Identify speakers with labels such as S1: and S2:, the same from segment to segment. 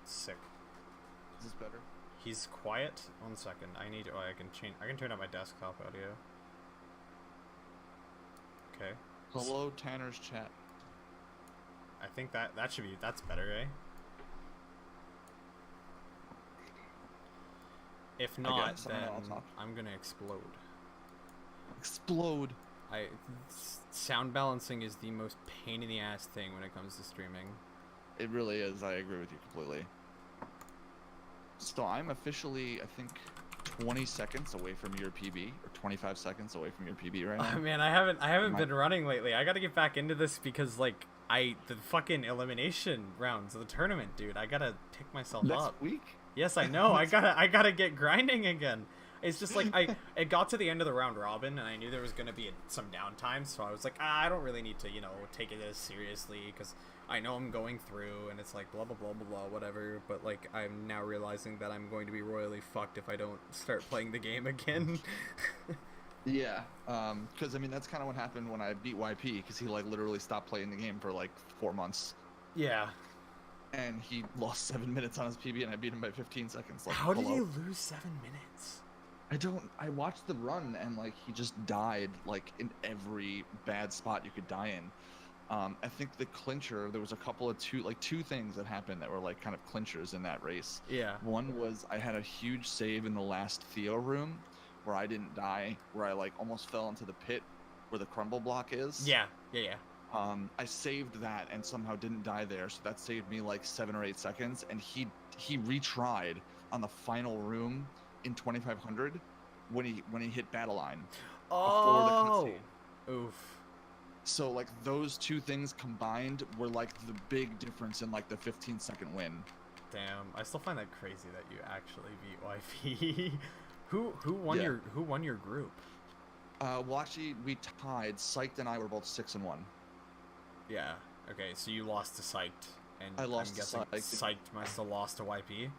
S1: sick.
S2: Is this better?
S1: He's quiet. 1 second. I need. Oh, I can change. I can turn up my desktop audio. Okay.
S2: Hello, Tanner's chat.
S1: I think that should be. That's better, eh? If not, then I'm gonna explode.
S2: Explode.
S1: Sound balancing is the most pain in the ass thing when it comes to streaming.
S2: It really is. I agree with you completely. So I'm officially, I think, 20 seconds away from your PB, or 25 seconds away from your PB right now.
S1: Oh man, I haven't been running lately. I gotta get back into this because like the fucking elimination rounds of the tournament, dude. I gotta pick myself up.
S2: Next week?
S1: Yes, I know. I gotta get grinding again. It's just like it got to the end of the round robin and I knew there was gonna be some downtime, so I was like, I don't really need to, you know, take it as seriously because I know I'm going through and it's like blah blah blah blah blah whatever. But like I'm now realizing that I'm going to be royally fucked if I don't start playing the game again.
S2: Yeah, because I mean that's kind of what happened when I beat YP, because he like literally stopped playing the game for like 4 months.
S1: Yeah.
S2: And he lost 7 minutes on his PB, and I beat him by 15 seconds. Like,
S1: how did he lose 7 minutes?
S2: I watched the run, and like he just died like in every bad spot you could die in. I think the clincher, there was a couple of two things that happened that were like kind of clinchers in that race.
S1: Yeah.
S2: One was I had a huge save in the last Theo room where I didn't die, where I like almost fell into the pit where the crumble block is.
S1: Yeah.
S2: I saved that and somehow didn't die there, so that saved me like 7 or 8 seconds. And he retried on the final room in 2500 when he hit battle line before the cutscene.
S1: Oof.
S2: So like those two things combined were like the big difference in like the 15-second win.
S1: Damn, I still find that crazy that you actually beat YP. Who won your group?
S2: Well, actually, we tied. Psyched and I were both 6-1.
S1: Yeah. Okay, so you lost to Psyched, and
S2: I lost
S1: I'm guessing
S2: to Psyched.
S1: Psyched must have lost to YP.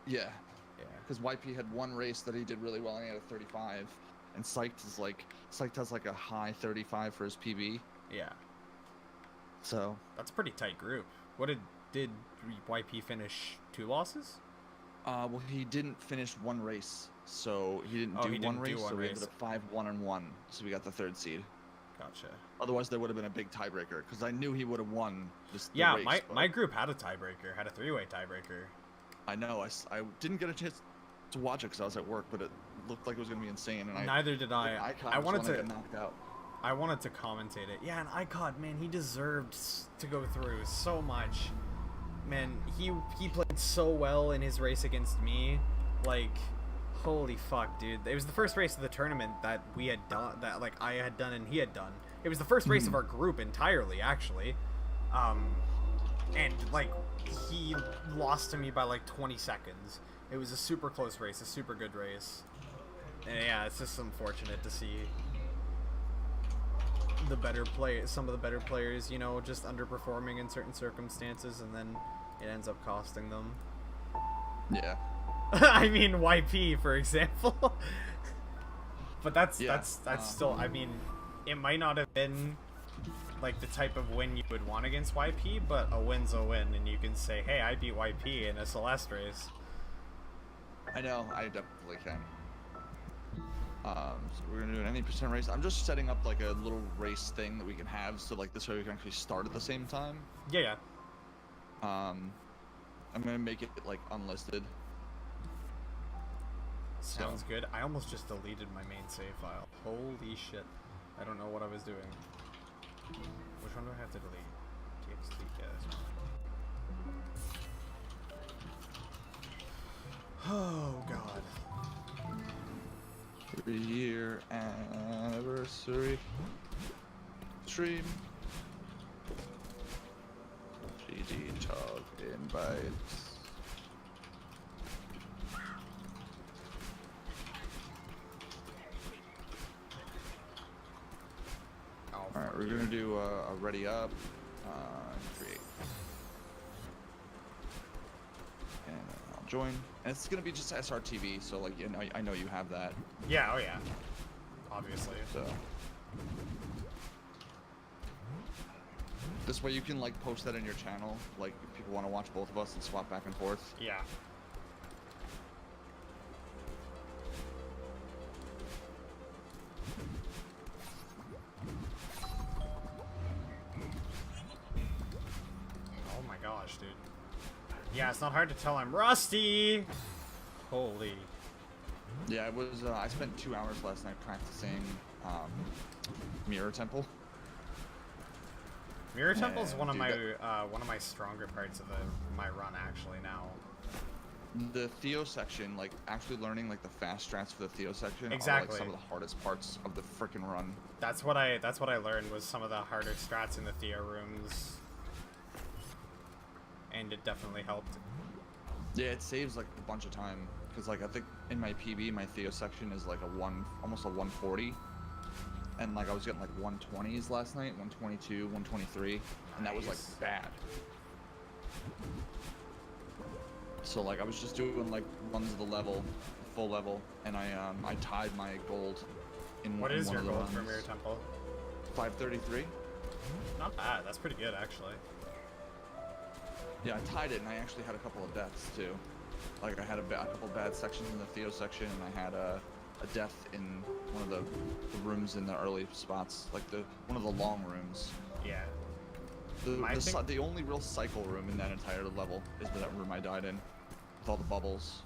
S2: Yeah.
S1: Yeah.
S2: Because YP had one race that he did really well, and he had a 35, and Psyched has like a high 35 for his PB.
S1: Yeah.
S2: So.
S1: That's a pretty tight group. What did YP finish? 2 losses?
S2: Well, he didn't finish one race, so he didn't do one race. So we ended up 5-1-1. So we got the 3rd seed.
S1: Gotcha.
S2: Otherwise, there would have been a big tiebreaker because I knew he would have won this.
S1: Yeah,
S2: race,
S1: my group had a tiebreaker, had a 3-way tiebreaker.
S2: I know. I didn't get a chance to watch it because I was at work, but it looked like it was gonna be insane. And
S1: neither did I.
S2: I wanted to get knocked out.
S1: I wanted to commentate it. Yeah, and Icod, man, he deserved to go through so much. Man, he played so well in his race against me. Like, holy fuck, dude. It was the first race of the tournament that we had done, that like I had done and he had done. It was the first race of our group entirely, actually. And like he lost to me by like 20 seconds. It was a super close race, a super good race. And yeah, it's just unfortunate to see some of the better players, you know, just underperforming in certain circumstances, and then it ends up costing them.
S2: Yeah.
S1: I mean, YP, for example. But that's still, I mean, it might not have been like the type of win you would want against YP, but a win's a win, and you can say, hey, I beat YP in a Celeste race.
S2: I know, I definitely can. So we're gonna do an 80% race. I'm just setting up like a little race thing that we can have, so like this way we can actually start at the same time.
S1: Yeah.
S2: I'm gonna make it like unlisted.
S1: Sounds good. I almost just deleted my main save file. Holy shit. I don't know what I was doing. Which one do I have to delete? TXT, yeah, this one. Oh god.
S2: 3-year anniversary stream. gdtog invites. Alright, we're gonna do a ready up, create, and I'll join. And it's gonna be just SRTV, so like I know you have that.
S1: Yeah, oh yeah, obviously.
S2: So This way you can like post that in your channel, like if people want to watch both of us and swap back and forth.
S1: Yeah. Oh my gosh, dude. Yeah, it's not hard to tell I'm rusty. Holy.
S2: Yeah, it was. I spent 2 hours last night practicing Mirror Temple.
S1: Mirror Temple's one of
S2: dude,
S1: my stronger parts of my run actually now.
S2: The Theo section, like actually learning like the fast strats for the Theo section, are
S1: Exactly.
S2: like some of the hardest parts of the freaking run.
S1: That's what I learned was some of the harder strats in the Theo rooms, and it definitely helped.
S2: Yeah, it saves like a bunch of time because like I think in my PB my Theo section is like almost a 140, and like I was getting like 120s last night, 122, 123, and that was like
S1: Nice.
S2: bad. So like I was just doing like runs of the level, full level, and I tied my gold in
S1: What
S2: in
S1: is
S2: one
S1: your
S2: of the
S1: gold for
S2: runs.
S1: Mirror Temple?
S2: 533.
S1: Not bad. That's pretty good actually.
S2: Yeah, I tied it, and I actually had a couple of deaths too. Like I had a couple bad sections in the Theo section, and I had a death in one of the rooms in the early spots, like one of the long rooms.
S1: Yeah.
S2: The only real cycle room in that entire level is that room I died in, with all the bubbles.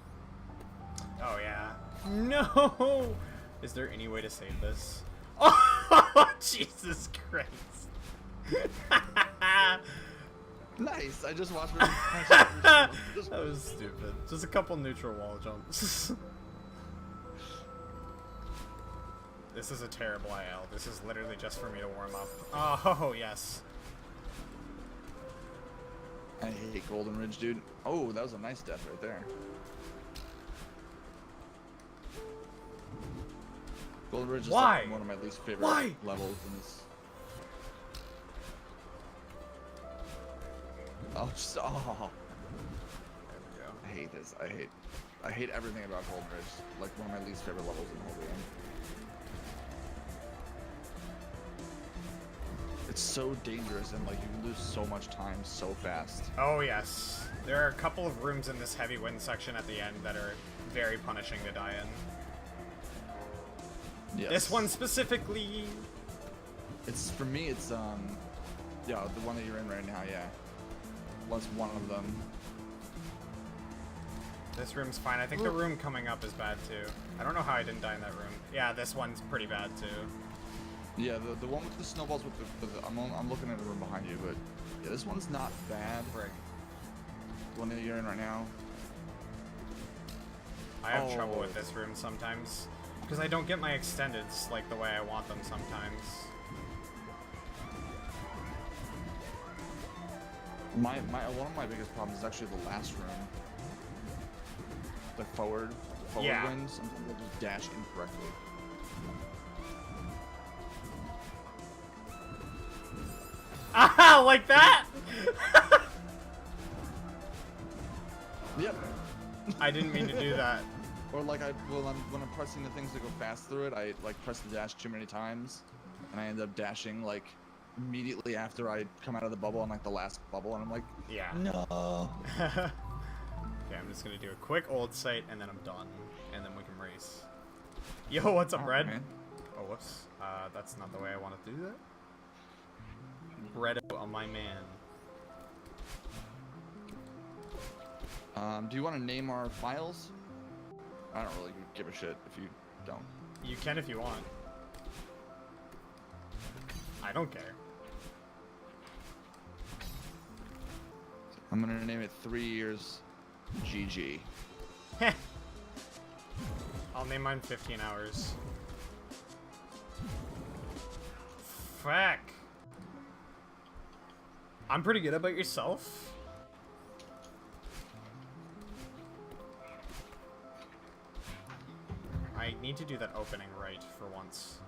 S1: Oh yeah. No. Is there any way to save this? Oh Jesus Christ.
S2: Nice. I just watched.
S1: That was stupid. Just a couple neutral wall jumps. This is a terrible IL. This is literally just for me to warm up. Oh, yes.
S2: I hate Golden Ridge, dude. Oh, that was a nice death right there. Golden Ridge is
S1: Why?
S2: like one of my least favorite
S1: Why?
S2: levels in this. Oh, just, oh.
S1: There we go.
S2: I hate this. I hate everything about Golden Ridge. Like one of my least favorite levels in the whole game. It's so dangerous and like you lose so much time so fast.
S1: Oh, yes. There are a couple of rooms in this heavy wind section at the end that are very punishing to die in.
S2: Yes.
S1: This one specifically.
S2: It's for me. It's yeah, the one that you're in right now. Yeah, was one of them.
S1: This room's fine. I think the room coming up is bad too. I don't know how I didn't die in that room. Yeah, this one's pretty bad too.
S2: Yeah, the one with the snowballs with the I'm looking at the room behind you, but yeah, this one's not bad.
S1: Frick.
S2: The one that you're in right now.
S1: I have trouble
S2: Oh.
S1: with this room sometimes because I don't get my extendeds like the way I want them sometimes.
S2: One of my biggest problems is actually the last room. The forward
S1: Yeah.
S2: winds. Sometimes I just dash incorrectly.
S1: Ah, like that?
S2: Yep.
S1: I didn't mean to do that.
S2: Or like when I'm pressing the things to go fast through it, I like press the dash too many times, and I end up dashing like immediately after I come out of the bubble on like the last bubble, and I'm like,
S1: Yeah.
S2: no.
S1: Okay, I'm just gonna do a quick old site and then I'm done, and then we can race. Yo, what's up, Red?
S2: Man.
S1: Oh, whoops. That's not the way I want to do that. Red on my man.
S2: Do you want to name our files? I don't really give a shit if you don't.
S1: You can if you want. I don't care.
S2: I'm gonna name it 3 years GG.
S1: I'll name mine 15 hours. Fuck. I'm pretty good. About yourself? I need to do that opening right for once.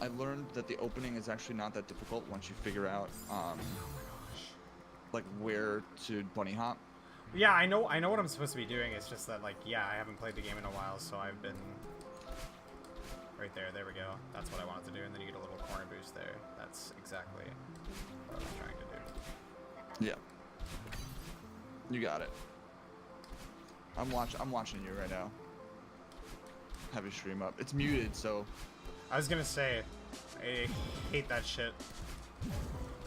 S2: I learned that the opening is actually not that difficult once you figure out like where to bunny hop.
S1: Yeah, I know what I'm supposed to be doing. It's just that, like, yeah, I haven't played the game in a while, so I've been... Right there. There we go. That's what I wanted to do, and then you get a little corner boost there. That's exactly what I was trying to do.
S2: Yeah. You got it. I'm watching you right now. Have your stream up. It's muted, so.
S1: I was gonna say, I hate that shit.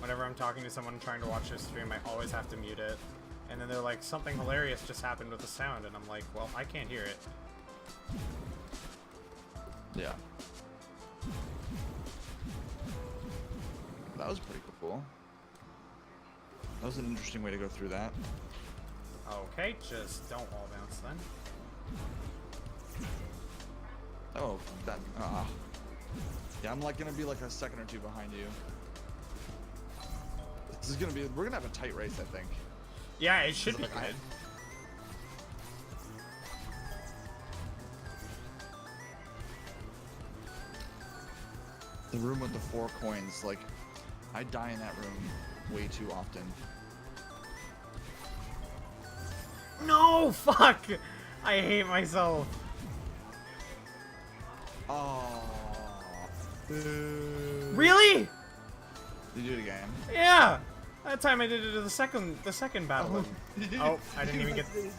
S1: Whenever I'm talking to someone trying to watch their stream, I always have to mute it. And then they're like, something hilarious just happened with the sound, and I'm like, well, I can't hear it.
S2: Yeah. That was pretty cool. That was an interesting way to go through that.
S1: Okay, just don't wall bounce then.
S2: Oh, that. Yeah, I'm like gonna be like a second or two behind you. This is gonna be. We're gonna have a tight race, I think.
S1: Yeah, it should be
S2: Like,
S1: good.
S2: The room with the 4 coins, like, I die in that room way too often.
S1: No, fuck! I hate myself.
S2: Oh. Boo.
S1: Really?
S2: You do it again.
S1: Yeah. That time I did it to the second battle. Oh, I didn't even get.
S2: The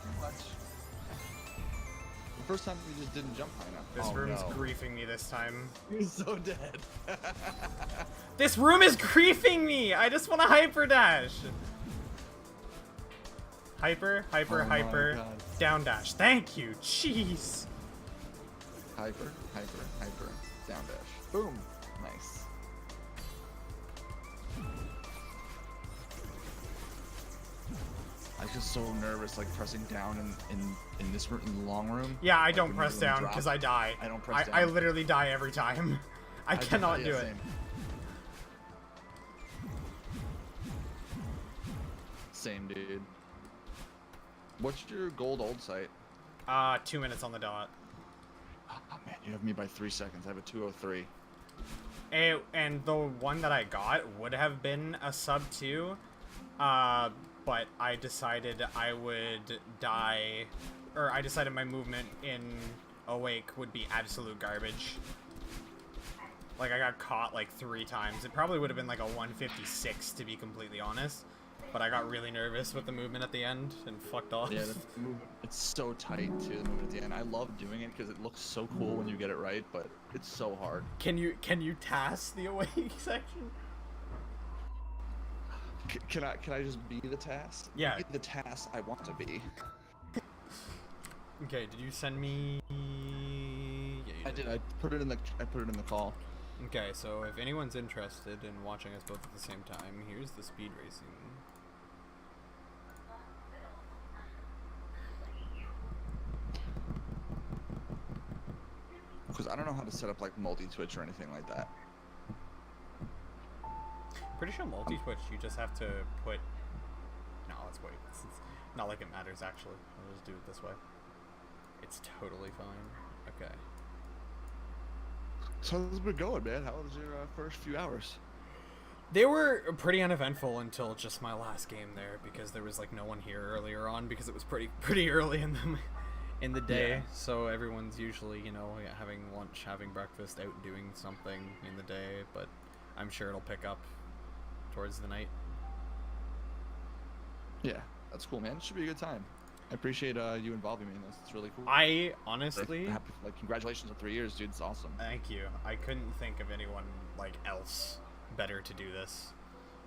S2: first time you just didn't jump high enough.
S1: This
S2: Oh,
S1: room's
S2: no.
S1: griefing me this time.
S2: You're so dead.
S1: This room is griefing me! I just want to hyper dash. Hyper, hyper,
S2: Oh my
S1: hyper,
S2: God.
S1: down dash. Thank you. Jeez.
S2: Hyper, hyper, hyper, down dash. Boom. Nice. I was just so nervous, like pressing down in this room, in the long room.
S1: Yeah, I
S2: Like,
S1: don't
S2: when
S1: press
S2: you
S1: down
S2: drop.
S1: because I die.
S2: I don't press
S1: I
S2: down.
S1: literally die every time. I cannot do it.
S2: Same. Same, dude. What's your gold old site?
S1: 2 minutes on the dot.
S2: Oh man, you have me by 3 seconds. I have a 2:03.
S1: And the one that I got would have been a sub 2, but I decided I would die, or I decided my movement in Awake would be absolute garbage. Like, I got caught like 3 times. It probably would have been like a 156 to be completely honest, but I got really nervous with the movement at the end and fucked off.
S2: Yeah, the movement, it's so tight too, the movement at the end. I love doing it because it looks so cool when you get it right, but it's so hard.
S1: Can you task the Awake section?
S2: Can I just be the task?
S1: Yeah.
S2: Be the task I want to be.
S1: Okay, did you send me? Yeah, you
S2: I did. I put it in the call.
S1: Okay, so if anyone's interested in watching us both at the same time, here's the speed racing.
S2: Because I don't know how to set up like multi-twitch or anything like that.
S1: Pretty sure multi-twitch, you just have to put... No, let's wait. It's not like it matters, actually. I'll just do it this way. It's totally fine. Okay.
S2: So how's it been going, man? How was your first few hours?
S1: They were pretty uneventful until just my last game there, because there was like no one here earlier on, because it was pretty early in the day.
S2: Yeah.
S1: So everyone's usually, you know, having lunch, having breakfast, out doing something in the day, but I'm sure it'll pick up towards the night.
S2: Yeah, that's cool, man. It should be a good time. I appreciate you involving me in this. It's really cool.
S1: I honestly,
S2: Happy, like, congratulations on 3 years, dude. It's awesome.
S1: thank you. I couldn't think of anyone like else better to do this.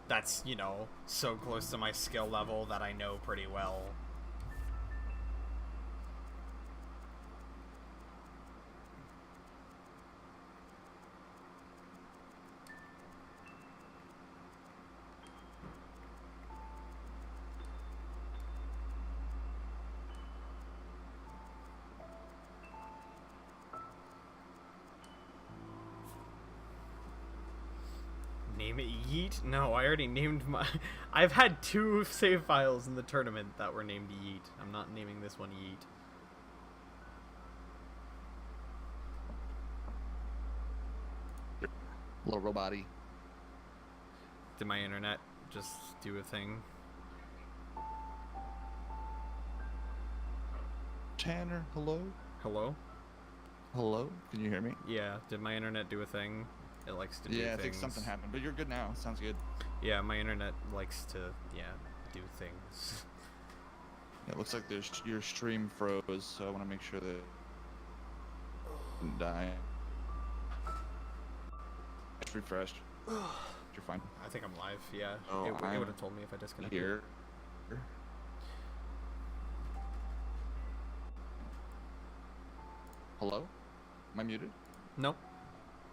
S1: That's, you know, so close to my skill level that I know pretty well. Name it Yeet? No, I already named my... I've had 2 save files in the tournament that were named Yeet. I'm not naming this one Yeet.
S2: Little robot-y.
S1: Did my internet just do a thing?
S2: Tanner, hello?
S1: Hello?
S2: Hello? Can you hear me?
S1: Yeah, did my internet do a thing? It likes to do
S2: Yeah,
S1: things.
S2: I think something happened, but you're good now. Sounds good.
S1: Yeah, my internet likes to, do things.
S2: Yeah, it looks like your stream froze, so I want to make sure that it didn't die. It's refreshed. You're fine.
S1: I think I'm live, yeah.
S2: Oh,
S1: it would
S2: I'm
S1: have told me if I disconnected.
S2: Here. Hello? Am I muted?
S1: Nope.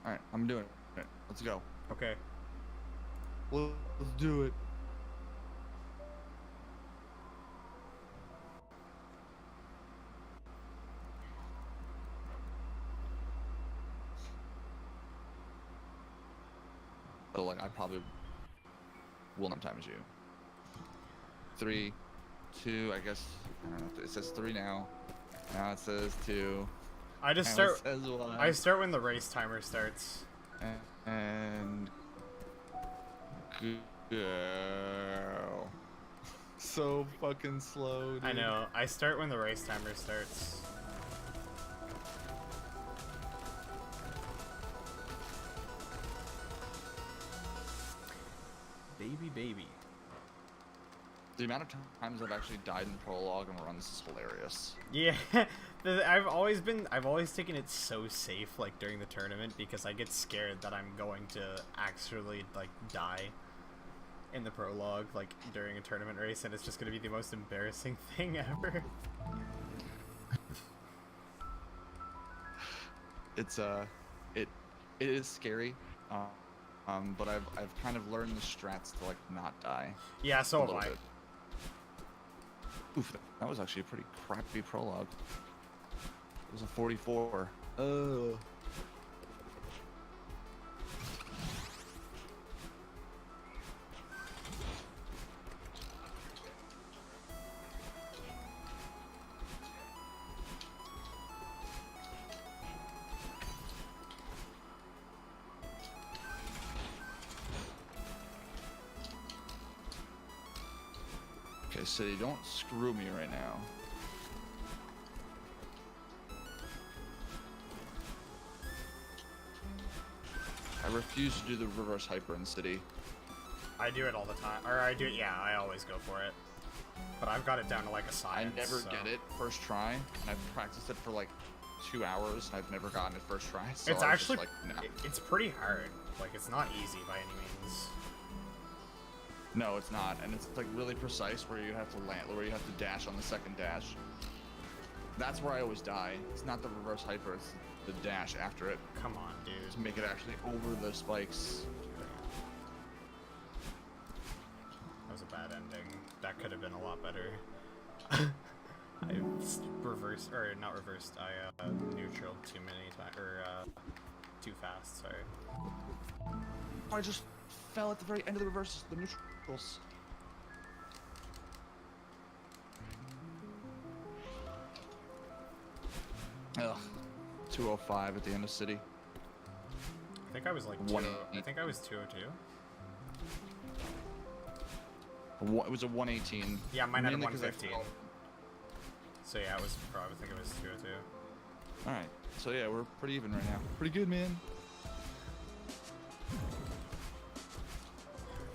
S2: Alright, I'm doing it. Let's go.
S1: Okay.
S2: Let's do it. So, like, I probably will not time as you. 3, 2, I guess. I don't know. It says 3 now. Now it says 2.
S1: I just
S2: Now
S1: start.
S2: it says 1.
S1: I start when the race timer starts.
S2: And go. So fucking slow, dude.
S1: I know. I start when the race timer starts. Baby.
S2: The amount of times I've actually died in prologue and runs is hilarious.
S1: Yeah, I've always taken it so safe, like, during the tournament, because I get scared that I'm going to actually, like, die in the prologue, like, during a tournament race, and it's just gonna be the most embarrassing thing ever.
S2: It's it is scary, but I've kind of learned the strats to like not die.
S1: Yeah, so have I.
S2: Bit. Oof, that was actually a pretty crappy prologue. It was a 44. Oh. Okay, City, don't screw me right now. I refuse to do the reverse hyper in City.
S1: I do it all the time. Or I do, yeah, I always go for it. But I've got it down to like a science.
S2: I never get it first try, and I've practiced it for like 2 hours, and I've never gotten it first try. So
S1: it's actually,
S2: like, nah.
S1: it's pretty hard. Like, it's not easy by any means.
S2: No, it's not, and it's like really precise where you have to land, where you have to dash on the second dash. That's where I always die. It's not the reverse hyper, it's the dash after it.
S1: Come on, dude.
S2: To make it actually over the spikes.
S1: That was a bad ending. That could have been a lot better. I reversed, or not reversed, I neutraled too many times, or too fast, sorry.
S2: I just fell at the very end of the reverse, the neutrals. Ugh. 205 at the end of City.
S1: I think I was like
S2: 180.
S1: I think I was 202.
S2: It was a 118.
S1: Yeah, mine had a
S2: Mainly 'cause I
S1: 115.
S2: fell.
S1: So yeah, I was probably, I think it was 202.
S2: Alright, so yeah, we're pretty even right now. Pretty good, man.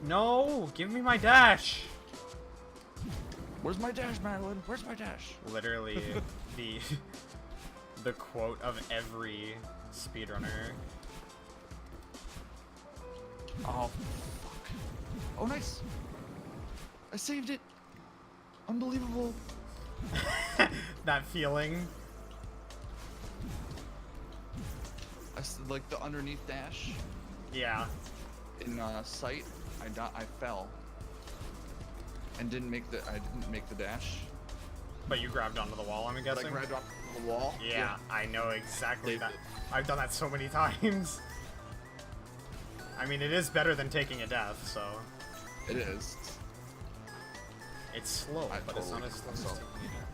S1: No! Give me my dash!
S2: Where's my dash, Madeline? Where's my dash?
S1: Literally, the quote of every speedrunner.
S2: Oh, fuck. Oh, nice. I saved it. Unbelievable.
S1: That feeling.
S2: Like the underneath dash
S1: Yeah.
S2: in sight. I fell and didn't make the dash.
S1: But you grabbed onto the wall, I'm
S2: But
S1: guessing?
S2: I grabbed off the wall.
S1: Yeah, I know exactly
S2: Saved
S1: that.
S2: it.
S1: I've done that so many times. I mean, it is better than taking a death, so...
S2: It is.
S1: It's slow,
S2: I
S1: but it's not
S2: totally
S1: as slow as
S2: myself.
S1: taking a death.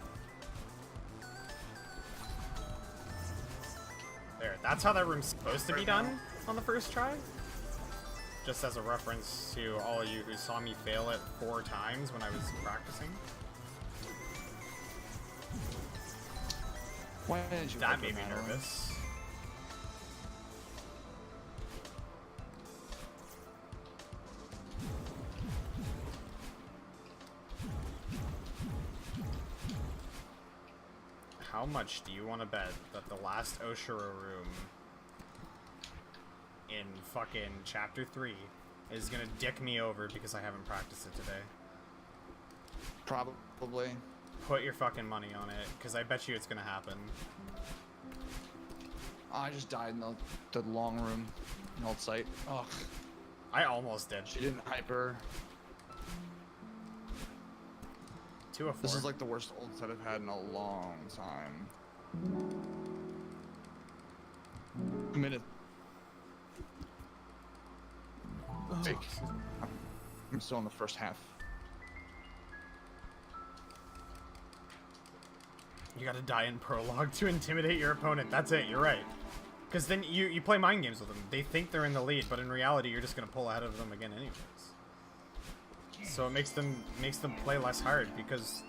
S1: There, that's how that room's supposed to be done on the first try. Just as a reference to all of you who saw me fail it 4 times when I was practicing.
S2: Why didn't you?
S1: That
S2: hyper,
S1: made me
S2: Madeline?
S1: nervous. How much do you want to bet that the last Oshiro room in fucking chapter 3 is gonna dick me over because I haven't practiced it today?
S2: Probably.
S1: Put your fucking money on it, because I bet you it's gonna happen.
S2: I just died in the long room in old site. Ugh.
S1: I almost did.
S2: She didn't hyper.
S1: 2 of 4.
S2: This is like the worst old set I've had in a long time. A minute. Fake. I'm still in the first half.
S1: You gotta die in prologue to intimidate your opponent. That's it, you're right. Because then you play mind games with them. They think they're in the lead, but in reality, you're just gonna pull ahead of them again anyways. So it makes them play less hard because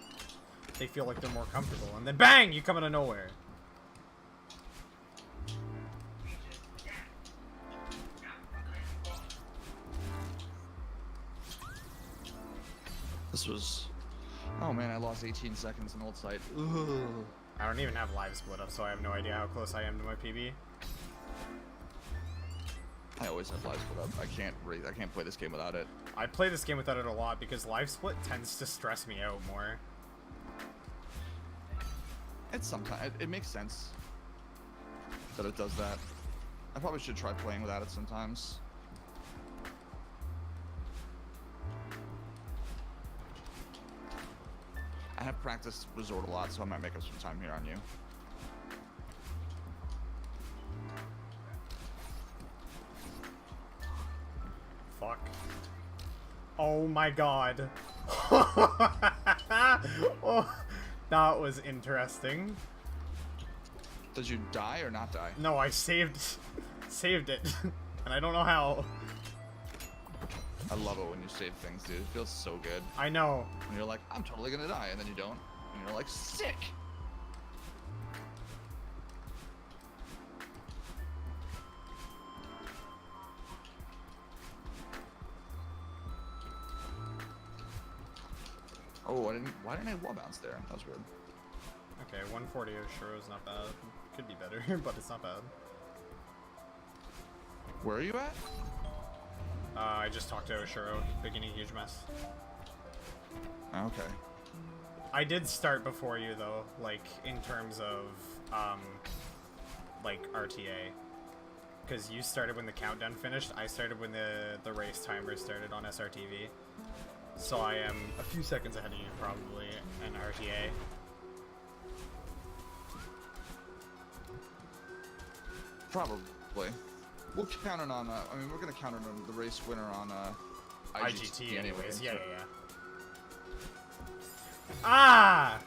S1: they feel like they're more comfortable. And then bang, you come out of nowhere.
S2: This was... Oh man, I lost 18 seconds in old site. Ugh.
S1: I don't even have live split up, so I have no idea how close I am to my PB.
S2: I always have live split up. I can't play this game without it.
S1: I play this game without it a lot because live split tends to stress me out more.
S2: It's sometimes it makes sense that it does that. I probably should try playing without it sometimes. I have practiced Resort a lot, so I might make up some time here on you.
S1: Fuck. Oh my god. Oh, that was interesting.
S2: Did you die or not die?
S1: No, I saved it. And I don't know how.
S2: I love it when you save things, dude. It feels so good.
S1: I know.
S2: When you're like, I'm totally gonna die, and then you don't. And you're like, sick! Oh, why didn't I wall bounce there? That was weird.
S1: Okay, 140 sure is not bad. Could be better, but it's not bad.
S2: Where are you at?
S1: I just talked to Oshiro, beginning huge mess.
S2: Okay.
S1: I did start before you though, like in terms of like RTA. Because you started when the countdown finished, I started when the race timer started on SRTV. So I am a few seconds ahead of you probably in RTA.
S2: Probably. We'll count it on, I mean, we're gonna count it on the race winner on,
S1: IGT anyways,
S2: so-
S1: yeah. Ah!